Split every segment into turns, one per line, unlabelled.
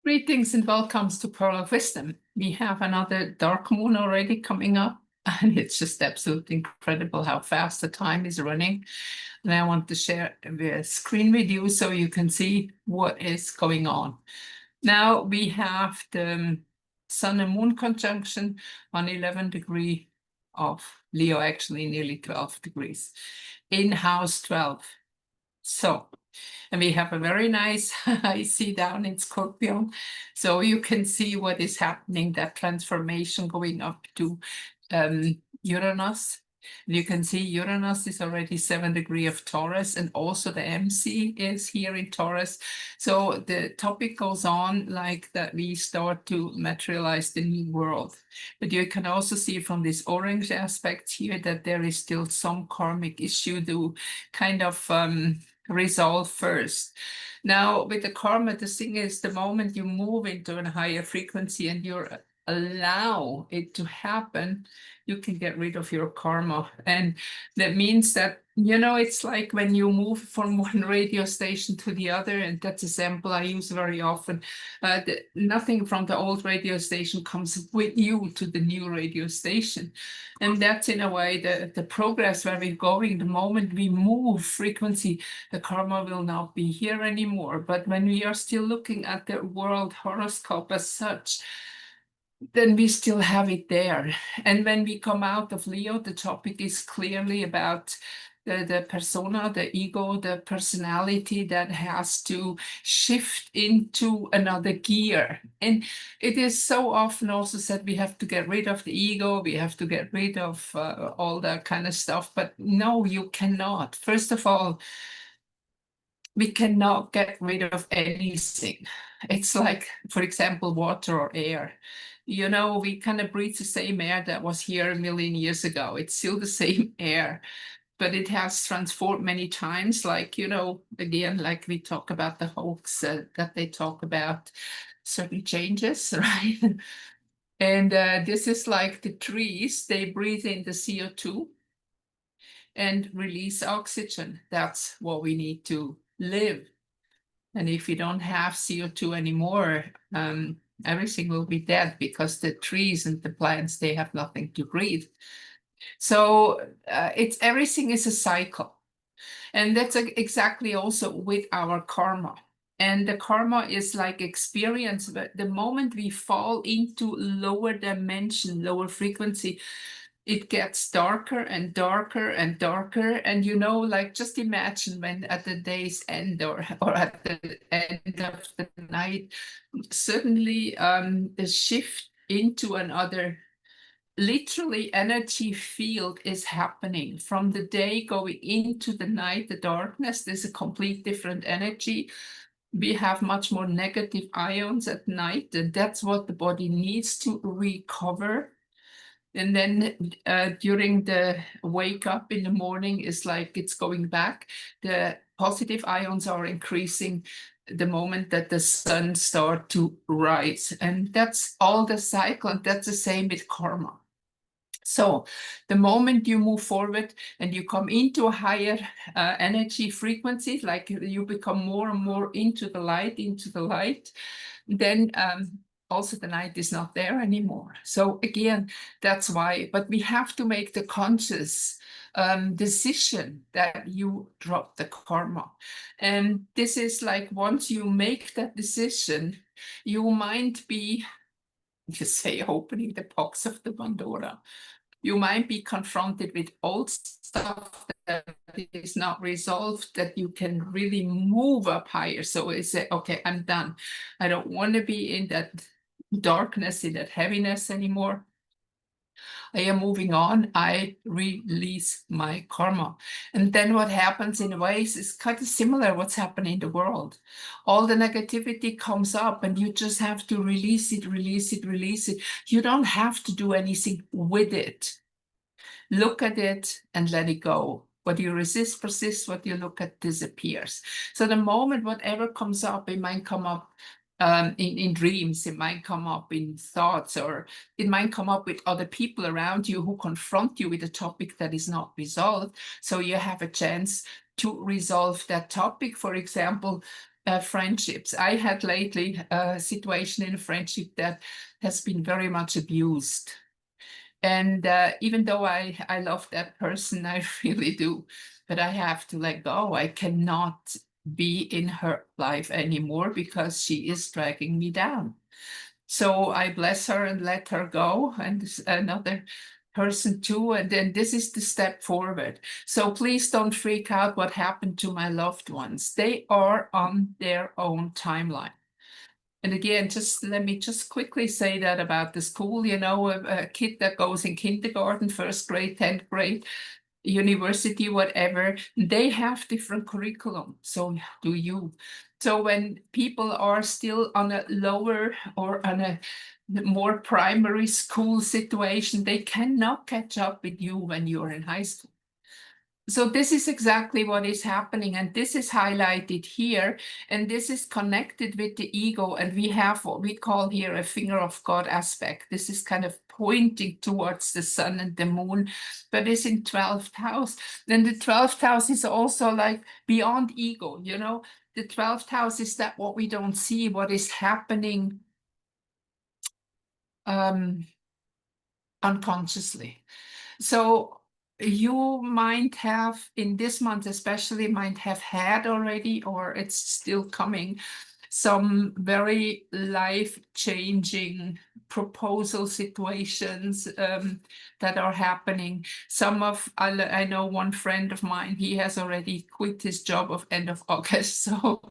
Greetings and welcomes to Pearl of Wisdom. We have another dark moon already coming up, and it's just absolutely incredible how fast the time is running. And I want to share the screen with you so you can see what is going on. Now we have the Sun and Moon conjunction on 11 degrees of Leo, actually nearly 12 degrees, in house 12. And we have a very nice IC down in Scorpio. So you can see what is happening, that transformation going up to Uranus. You can see Uranus is already 7 degrees of Taurus, and also the MC is here in Taurus. So the topic goes on like that we start to materialize the new world. But you can also see from this orange aspect here that there is still some karmic issue to kind of resolve first. Now, with the karma, the thing is, the moment you move into a higher frequency and you allow it to happen, you can get rid of your karma. And that means that, it's like when you move from one radio station to the other, and that's a sample I use very often. Nothing from the old radio station comes with you to the new radio station. And that's in a way the progress where we're going. The moment we move frequency, the karma will not be here anymore. But when we are still looking at the world horoscope as such, then we still have it there. And when we come out of Leo, the topic is clearly about the persona, the ego, the personality that has to shift into another gear. And it is so often also said we have to get rid of the ego, we have to get rid of all that kind of stuff. But no, you cannot. First of all, we cannot get rid of anything. It's like, for example, water or air. We kind of breathe the same air that was here a million years ago. It's still the same air, but it has transformed many times. Like, again, like we talk about the hoax that they talk about certain changes, right? And this is like the trees, they breathe in the CO2 and release oxygen. That's what we need to live. And if you don't have CO2 anymore, everything will be dead because the trees and the plants, they have nothing to breathe. So everything is a cycle. And that's exactly also with our karma. And the karma is like experience. But the moment we fall into lower dimension, lower frequency, it gets darker and darker and darker. And like just imagine when at the day's end or at the end of the night, suddenly the shift into another literally energy field is happening from the day going into the night, the darkness. There's a complete different energy. We have much more negative ions at night, and that's what the body needs to recover. And then during the wake up in the morning, it's like it's going back. The positive ions are increasing the moment that the sun starts to rise. And that's all the cycle. And that's the same with karma. So the moment you move forward and you come into a higher energy frequency, like you become more and more into the light, then also the night is not there anymore. So again, that's why, but we have to make the conscious decision that you drop the karma. And this is like, once you make that decision, you might be, you say, opening the box of the Pandora. You might be confronted with old stuff that is not resolved, that you can really move up higher. So it's okay, I'm done. I don't want to be in that darkness, in that heaviness anymore. I am moving on. I release my karma. And then what happens in ways is kind of similar what's happening in the world. All the negativity comes up and you just have to release it, release it, release it. You don't have to do anything with it. Look at it and let it go. What you resist persists, what you look at disappears. So the moment whatever comes up, it might come up in dreams. It might come up in thoughts, or it might come up with other people around you who confront you with a topic that is not resolved. So you have a chance to resolve that topic. For example, friendships. I had lately a situation in a friendship that has been very much abused. And even though I love that person, I really do, but I have to let go. I cannot be in her life anymore because she is dragging me down. So I bless her and let her go, and another person too. And then this is the step forward. So please don't freak out what happened to my loved ones. They are on their own timeline. And again, just let me just quickly say that about the school, you know, a kid that goes in kindergarten, first grade, 10th grade, university, whatever, they have different curriculum. So do you. So when people are still on a lower or on a more primary school situation, they cannot catch up with you when you're in high school. So this is exactly what is happening, and this is highlighted here, and this is connected with the ego, and we have what we call here a finger of God aspect. This is kind of pointing towards the sun and the moon, but it's in 12th house. Then the 12th house is also like beyond ego, you know. The 12th house is that what we don't see, what is happening unconsciously. So you might have, in this month especially, might have had already, or it's still coming, some very life-changing proposal situations that are happening. I know one friend of mine, he has already quit his job of end of August, so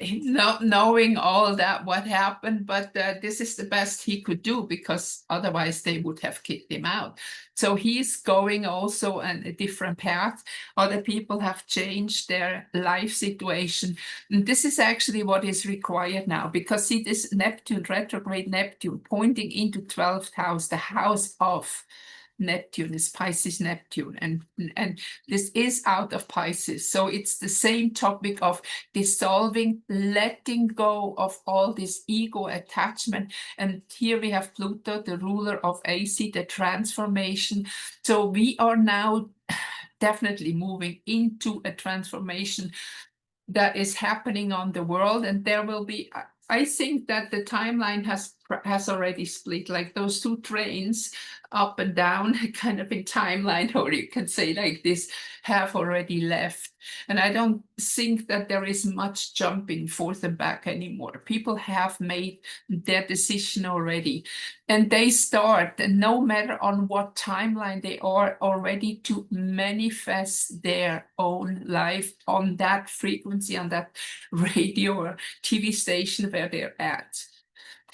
not knowing all that what happened, but this is the best he could do, because otherwise they would have kicked him out. So he's going also on a different path. Other people have changed their life situation. And this is actually what is required now, because see this Neptune, retrograde Neptune, pointing into 12th house, the house of Neptune is Pisces Neptune, and this is out of Pisces. So it's the same topic of dissolving, letting go of all this ego attachment. And here we have Pluto, the ruler of AC, the transformation. So we are now definitely moving into a transformation that is happening on the world, and there will be, I think that the timeline has already split, like those two trains up and down kind of in timeline, or you can say like this, have already left. And I don't think that there is much jumping forth and back anymore. People have made their decision already, and they start, and no matter on what timeline they are, already to manifest their own life on that frequency, on that radio or TV station where they're at.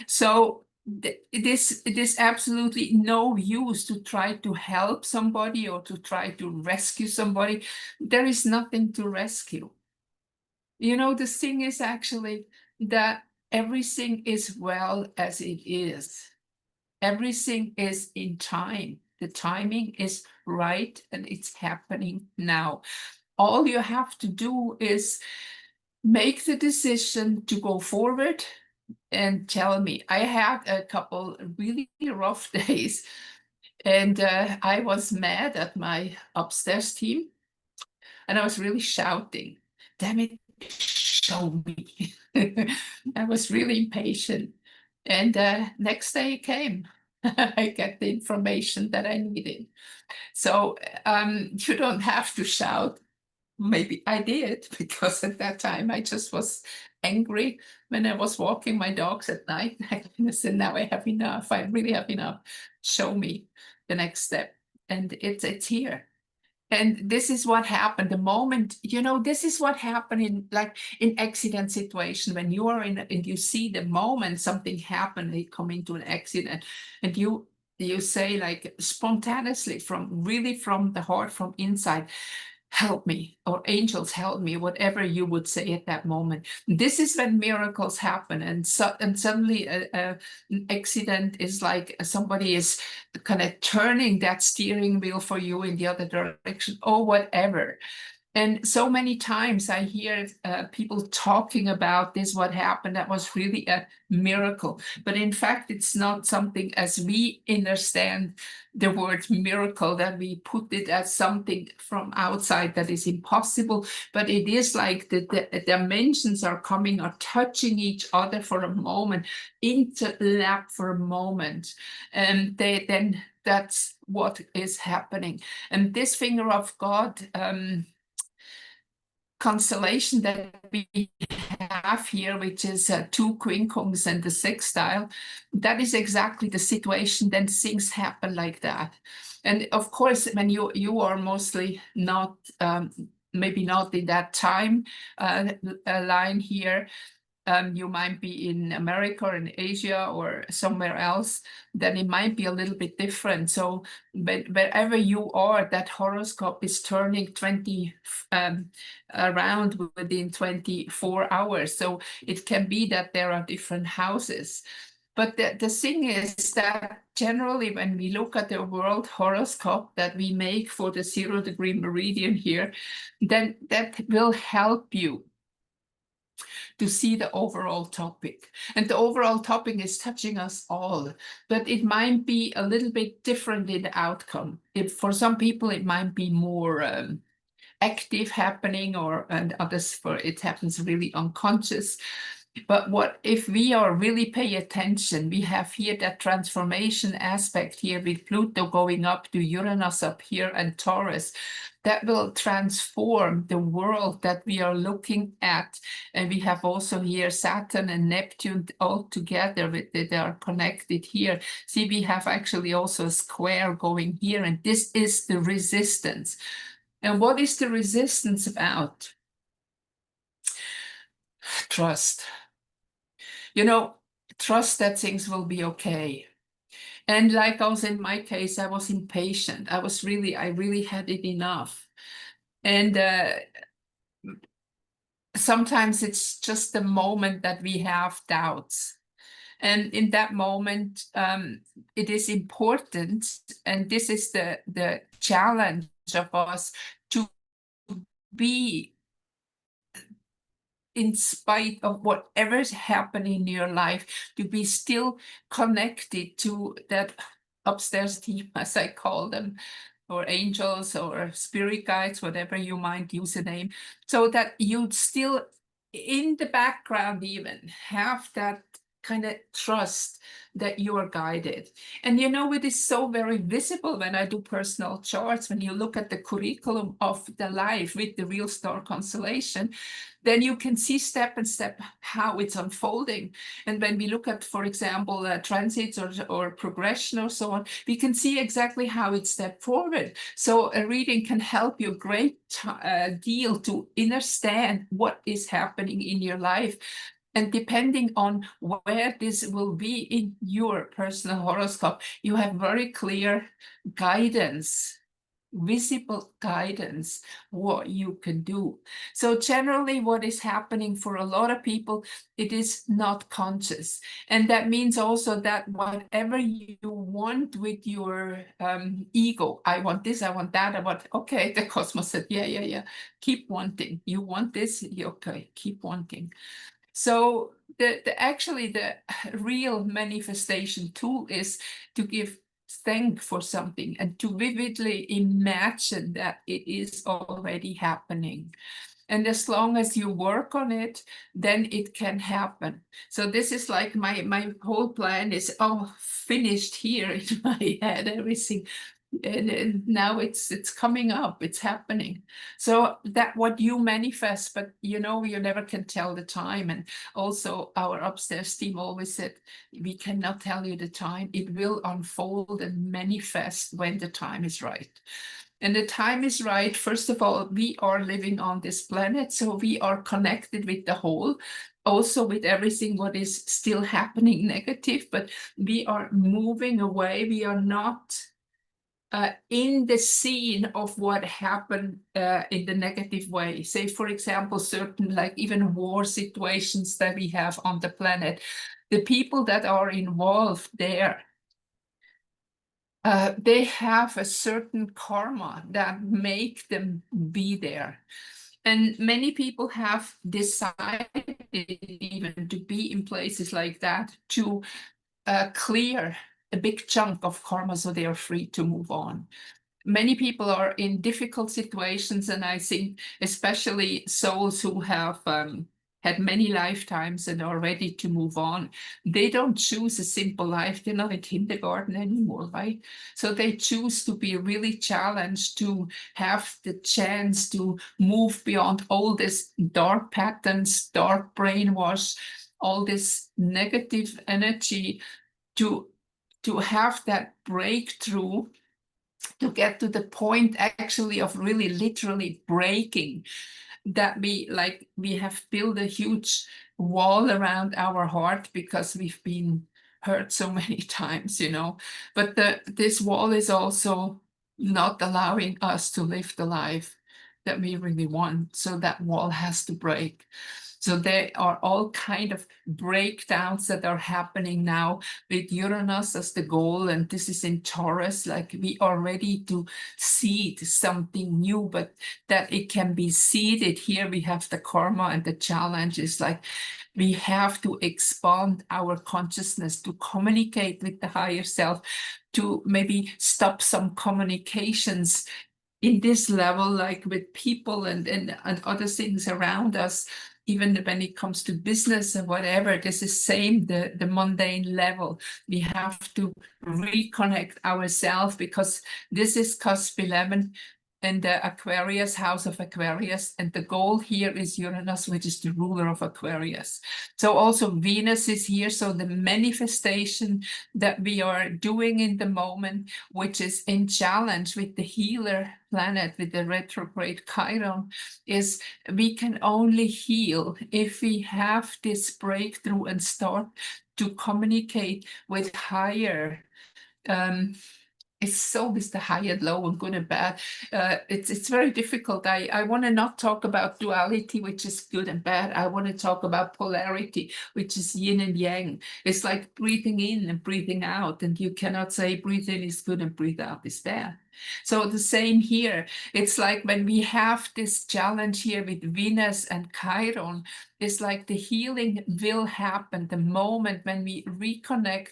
So it is absolutely no use to try to help somebody or to try to rescue somebody. There is nothing to rescue. You know, the thing is actually that everything is well as it is. Everything is in time. The timing is right, and it's happening now. All you have to do is make the decision to go forward and tell me. I had a couple really rough days, and I was mad at my upstairs team, and I was really shouting, damn it, show me. I was really impatient. And next day it came. I get the information that I needed. So you don't have to shout. Maybe I did, because at that time I just was angry when I was walking my dogs at night. I said, now I have enough. I really have enough. Show me the next step. And it's here. And this is what happened the moment, you know, this is what happened in like in accident situation, when you are in and you see the moment something happened, you come into an accident, and you say like spontaneously from the heart, from inside, help me, or angels help me, whatever you would say at that moment. This is when miracles happen, and suddenly an accident is like somebody is kind of turning that steering wheel for you in the other direction, or whatever. And so many times I hear people talking about this, what happened, that was really a miracle. But in fact, it's not something as we understand the word miracle, that we put it as something from outside that is impossible. But it is like the dimensions are coming, are touching each other for a moment, interlap for a moment. And then that's what is happening. And this finger of God, constellation that we have here, which is two quincunx and the sextile, that is exactly the situation. Then things happen like that. And of course, when you are mostly not, maybe not in that time line here, you might be in America or in Asia or somewhere else, then it might be a little bit different. So but wherever you are, that horoscope is turning 20 around within 24 hours. So it can be that there are different houses. But the thing is that generally when we look at the world horoscope that we make for the 0-degree meridian here, then that will help you to see the overall topic. And the overall topic is touching us all, but it might be a little bit different in the outcome. If for some people it might be more active happening, and others for it happens really unconscious. But what if we are really pay attention, we have here that transformation aspect here with Pluto going up to Uranus up here and Taurus, that will transform the world that we are looking at. And we have also here Saturn and Neptune all together, they are connected here. See, we have actually also a square going here, and this is the resistance. And what is the resistance about? Trust. Trust that things will be okay. And like also in my case, I was impatient. I really had it enough. And sometimes it's just the moment that we have doubts. And in that moment, it is important, and this is the challenge of us, to be, in spite of whatever's happening in your life, to be still connected to that upstairs team, as I call them, or angels or spirit guides, whatever you might use a name, so that you still, in the background even, have that kind of trust that you are guided. And it is so very visible when I do personal charts. When you look at the curriculum of the life with the real star constellation, then you can see step by step how it's unfolding. And when we look at, for example, transits or progression or so on, we can see exactly how it stepped forward. So a reading can help you a great deal to understand what is happening in your life. And depending on where this will be in your personal horoscope, you have very clear guidance, visible guidance, what you can do. So generally what is happening for a lot of people, it is not conscious. And that means also that whatever you want with your ego, I want this, I want that, I want, okay, the cosmos said, yeah, keep wanting. You want this, okay, keep wanting. So actually the real manifestation tool is to give thank for something and to vividly imagine that it is already happening. And as long as you work on it, then it can happen. So this is like my whole plan is all finished here in my head, everything. And now it's coming up, it's happening. So that what you manifest, but you never can tell the time. And also our upstairs team always said, we cannot tell you the time. It will unfold and manifest when the time is right. And the time is right. First of all, we are living on this planet, so we are connected with the whole, also with everything what is still happening negative, but we are moving away. We are not in the scene of what happened in the negative way. Say, for example, certain like even war situations that we have on the planet. The people that are involved there they have a certain karma that make them be there. And many people have decided even to be in places like that to clear a big chunk of karma so they are free to move on. Many people are in difficult situations, and I think especially souls who have had many lifetimes and are ready to move on, they don't choose a simple life. They're not in kindergarten anymore, right? So they choose to be really challenged, to have the chance to move beyond all this dark patterns, dark brainwash, all this negative energy, to have that breakthrough, to get to the point actually of really literally breaking, that we have built a huge wall around our heart because we've been hurt so many times, but this wall is also not allowing us to live the life that we really want, so that wall has to break. So there are all kind of breakdowns that are happening now with Uranus as the goal, and this is in Taurus. Like, we are ready to seed something new, but that it can be seeded. Here we have the karma, and the challenge is like we have to expand our consciousness to communicate with the higher self, to maybe stop some communications in this level, like with people and other things around us. Even when it comes to business and whatever, this is same, the mundane level. We have to reconnect ourselves, because this is cusp 11 and the Aquarius, house of Aquarius, and the goal here is Uranus, which is the ruler of Aquarius. So also Venus is here, so the manifestation that we are doing in the moment, which is in challenge with the healer planet, with the retrograde Chiron, is we can only heal if we have this breakthrough and start to communicate with higher. It's always the high and low and good and bad. It's very difficult. I want to not talk about duality, which is good and bad. I want to talk about polarity, which is yin and yang. It's like breathing in and breathing out, and you cannot say breathe in is good and breathe out is bad. So the same here. It's like when we have this challenge here with Venus and Chiron, it's like the healing will happen the moment when we reconnect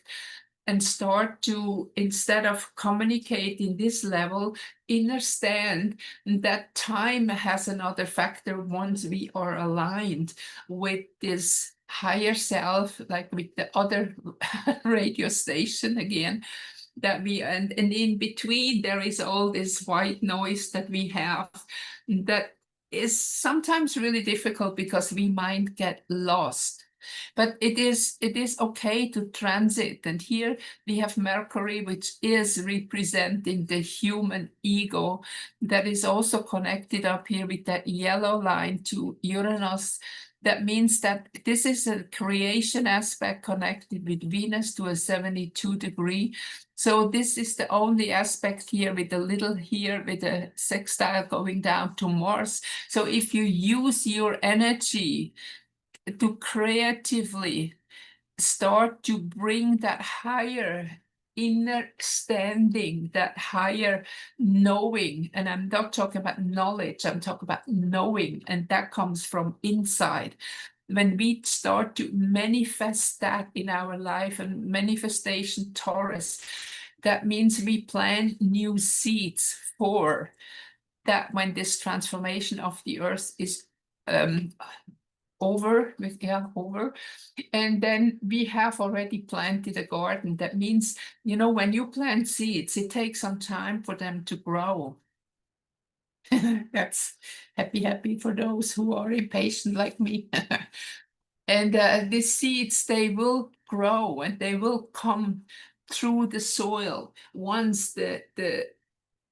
and start to, instead of communicating this level, understand that time has another factor once we are aligned with this higher self, like with the other radio station again, that we, and in between there is all this white noise that we have, that is sometimes really difficult because we might get lost. But it is okay to transit. And here we have Mercury, which is representing the human ego, that is also connected up here with that yellow line to Uranus. That means that this is a creation aspect connected with Venus to a 72-degree. So this is the only aspect here with a little here with a sextile going down to Mars. So if you use your energy to creatively start to bring that higher inner standing, that higher knowing, and I'm not talking about knowledge, I'm talking about knowing, and that comes from inside. When we start to manifest that in our life, and manifestation Taurus, that means we plant new seeds for that when this transformation of the earth is over, and then we have already planted a garden. That means, when you plant seeds, it takes some time for them to grow. That's happy for those who are impatient like me. And these seeds, they will grow and they will come through the soil once the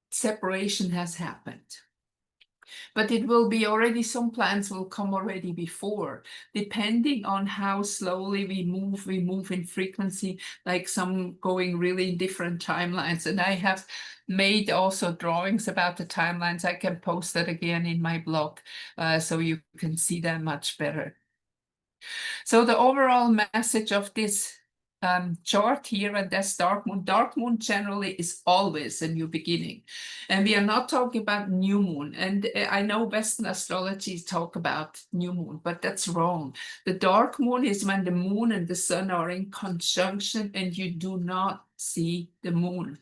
separation has happened. But it will be already, some plants will come already before, depending on how slowly we move in frequency, like some going really in different timelines. And I have made also drawings about the timelines. I can post that again in my blog, so you can see them much better. So the overall message of this chart here, and that's dark moon. Dark moon generally is always a new beginning. And we are not talking about new moon. And I know Western astrology talk about new moon, but that's wrong. The dark moon is when the moon and the sun are in conjunction and you do not see the moon.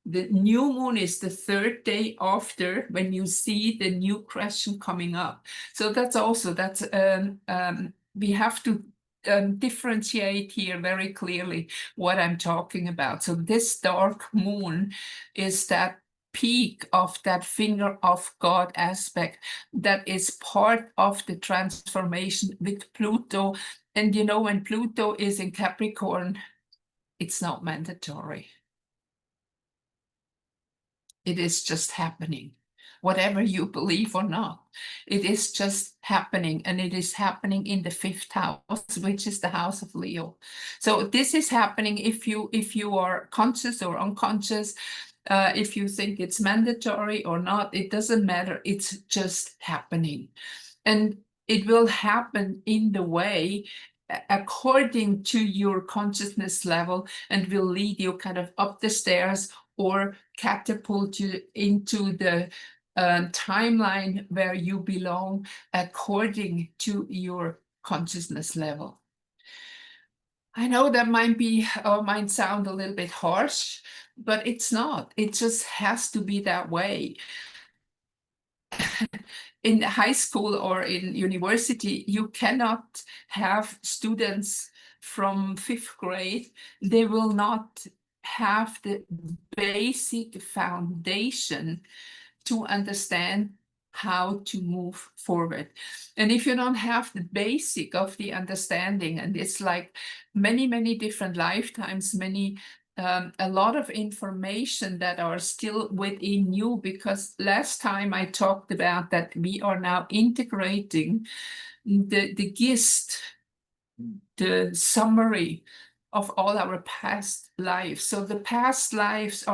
The new moon is the third day after when you see the new crescent coming up. So that's also, we have to differentiate here very clearly what I'm talking about. So this dark moon is that peak of that finger of God aspect that is part of the transformation with Pluto. And you know, when Pluto is in Capricorn, it's not mandatory. It is just happening. Whatever you believe or not, it is just happening, and it is happening in the 5th house, which is the house of Leo. So this is happening if you are conscious or unconscious, if you think it's mandatory or not, it doesn't matter. It's just happening, and it will happen in the way according to your consciousness level, and will lead you kind of up the stairs or catapult you into the timeline where you belong according to your consciousness level. I know that might sound a little bit harsh, but it's not. It just has to be that way. In high school or in university, you cannot have students from 5th grade. They will not have the basic foundation to understand how to move forward. And if you don't have the basic of the understanding, and it's like many different lifetimes, a lot of information that are still within you, because last time I talked about that we are now integrating the gist, the summary of all our past lives. So the past lives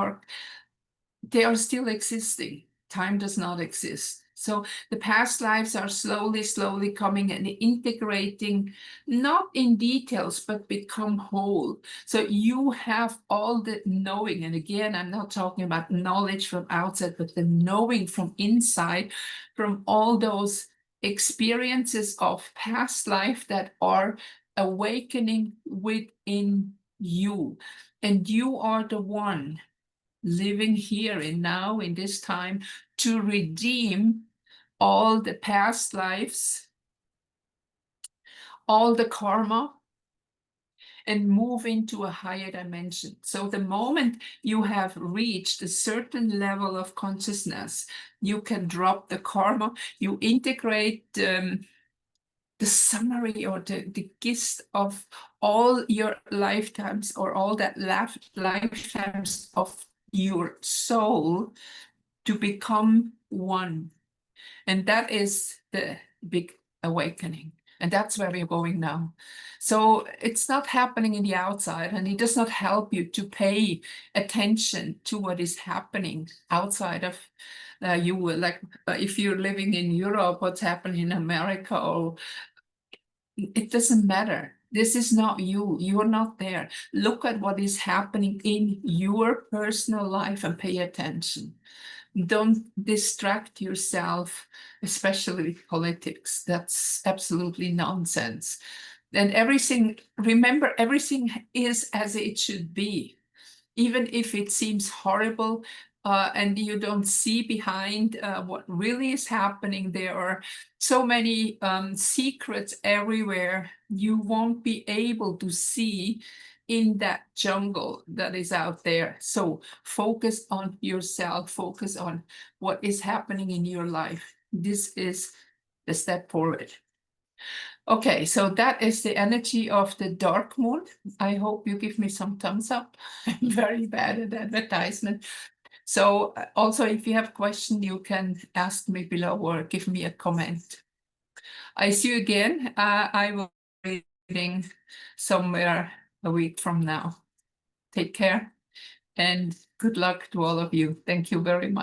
they are still existing. Time does not exist. So the past lives are slowly coming and integrating, not in details, but become whole. So you have all the knowing. And again, I'm not talking about knowledge from outside, but the knowing from inside, from all those experiences of past life that are awakening within you. And you are the one living here and now in this time to redeem all the past lives, all the karma, and move into a higher dimension. So the moment you have reached a certain level of consciousness, you can drop the karma, you integrate the summary or the gist of all your lifetimes, or all that lifetimes of your soul, to become one. And that is the big awakening. And that's where we're going now. So it's not happening in the outside, and it does not help you to pay attention to what is happening outside of you. Like if you're living in Europe, what's happening in America, or it doesn't matter. This is not you. You're not there. Look at what is happening in your personal life and pay attention. Don't distract yourself, especially with politics. That's absolutely nonsense. And remember, everything is as it should be. Even if it seems horrible, and you don't see behind what really is happening, there are so many secrets everywhere you won't be able to see in that jungle that is out there. So focus on yourself, focus on what is happening in your life. This is the step forward. Okay, so that is the energy of the dark moon. I hope you give me some thumbs up. I'm very bad at advertisement. So also, if you have questions, you can ask me below or give me a comment. I see you again. I will be reading somewhere a week from now. Take care and good luck to all of you. Thank you very much.